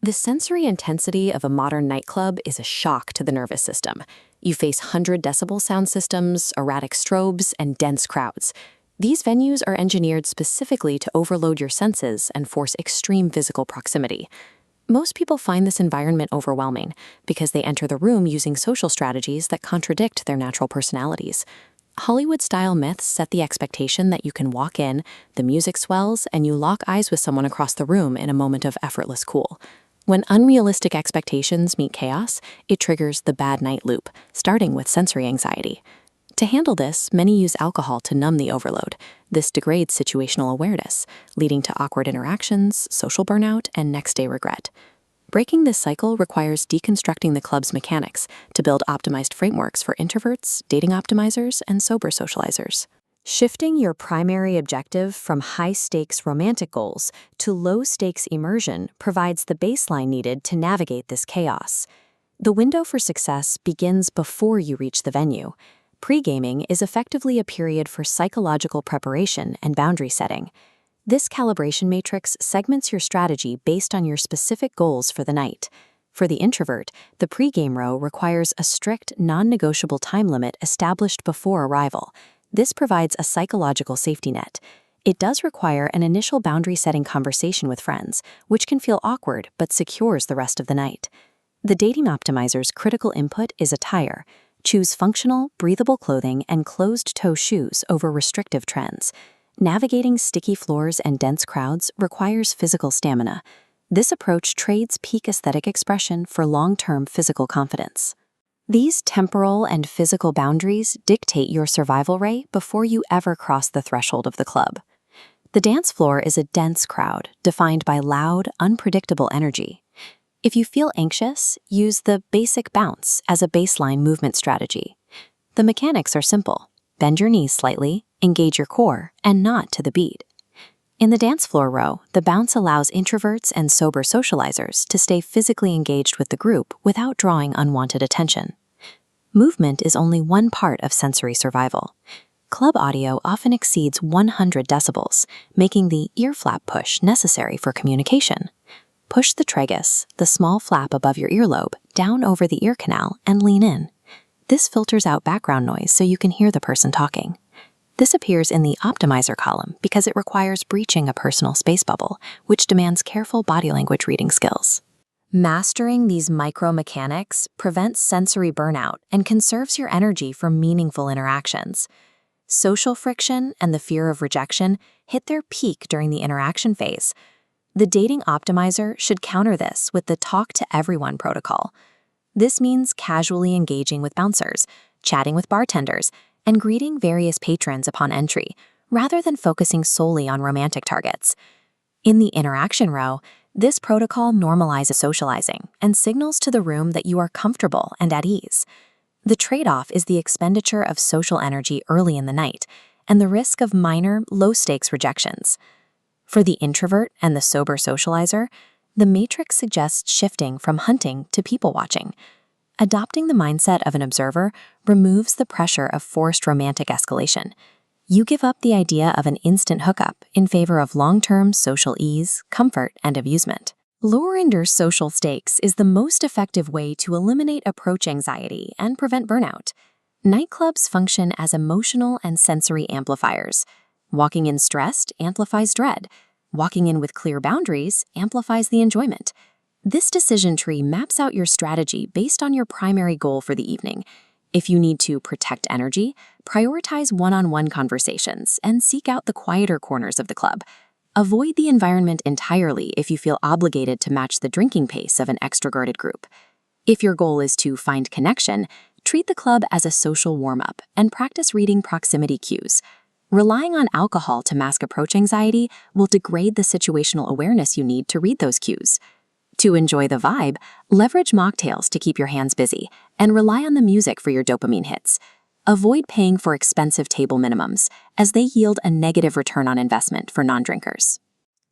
The sensory intensity of a modern nightclub is a shock to the nervous system. You face 100 decibel sound systems, erratic strobes, and dense crowds. These venues are engineered specifically to overload your senses and force extreme physical proximity. Most people find this environment overwhelming because they enter the room using social strategies that contradict their natural personalities. Hollywood-style myths set the expectation that you can walk in, the music swells, and you lock eyes with someone across the room in a moment of effortless cool. When unrealistic expectations meet chaos, it triggers the bad night loop, starting with sensory anxiety. To handle this, many use alcohol to numb the overload. This degrades situational awareness, leading to awkward interactions, social burnout, and next-day regret. Breaking this cycle requires deconstructing the club's mechanics to build optimized frameworks for introverts, dating optimizers, and sober socializers. Shifting your primary objective from high-stakes romantic goals to low-stakes immersion provides the baseline needed to navigate this chaos. The window for success begins before you reach the venue. Pre-gaming is effectively a period for psychological preparation and boundary setting. This calibration matrix segments your strategy based on your specific goals for the night. For the introvert, the pre-game row requires a strict, non-negotiable time limit established before arrival. This provides a psychological safety net. It does require an initial boundary-setting conversation with friends, which can feel awkward but secures the rest of the night. The dating optimizer's critical input is attire. Choose functional, breathable clothing and closed-toe shoes over restrictive trends. Navigating sticky floors and dense crowds requires physical stamina. This approach trades peak aesthetic expression for long-term physical confidence. These temporal and physical boundaries dictate your survival rate before you ever cross the threshold of the club. The dance floor is a dense crowd, defined by loud, unpredictable energy. If you feel anxious, use the basic bounce as a baseline movement strategy. The mechanics are simple. Bend your knees slightly, engage your core, and nod to the beat. In the dance floor row, the bounce allows introverts and sober socializers to stay physically engaged with the group without drawing unwanted attention. Movement is only one part of sensory survival. Club audio often exceeds 100 decibels, making the ear flap push necessary for communication. Push the tragus, the small flap above your earlobe, down over the ear canal and lean in. This filters out background noise so you can hear the person talking. This appears in the optimizer column because it requires breaching a personal space bubble, which demands careful body language reading skills. Mastering these micro-mechanics prevents sensory burnout and conserves your energy for meaningful interactions. Social friction and the fear of rejection hit their peak during the interaction phase. The dating optimizer should counter this with the Talk to Everyone protocol. This means casually engaging with bouncers, chatting with bartenders, and greeting various patrons upon entry, rather than focusing solely on romantic targets. In the interaction row, this protocol normalizes socializing and signals to the room that you are comfortable and at ease. The trade-off is the expenditure of social energy early in the night and the risk of minor, low-stakes rejections. For the introvert and the sober socializer, the matrix suggests shifting from hunting to people-watching. Adopting the mindset of an observer removes the pressure of forced romantic escalation. You give up the idea of an instant hookup in favor of long-term social ease, comfort, and amusement. Lowering your social stakes is the most effective way to eliminate approach anxiety and prevent burnout. Nightclubs function as emotional and sensory amplifiers. Walking in stressed amplifies dread. Walking in with clear boundaries amplifies the enjoyment. This decision tree maps out your strategy based on your primary goal for the evening. If you need to protect energy, prioritize one-on-one conversations and seek out the quieter corners of the club. Avoid the environment entirely if you feel obligated to match the drinking pace of an extroverted group. If your goal is to find connection, treat the club as a social warm-up and practice reading proximity cues. Relying on alcohol to mask approach anxiety will degrade the situational awareness you need to read those cues. To enjoy the vibe, leverage mocktails to keep your hands busy and rely on the music for your dopamine hits. Avoid paying for expensive table minimums, as they yield a negative return on investment for non-drinkers.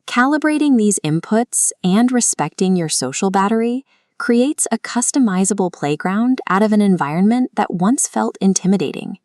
Calibrating these inputs and respecting your social battery creates a customizable playground out of an environment that once felt intimidating.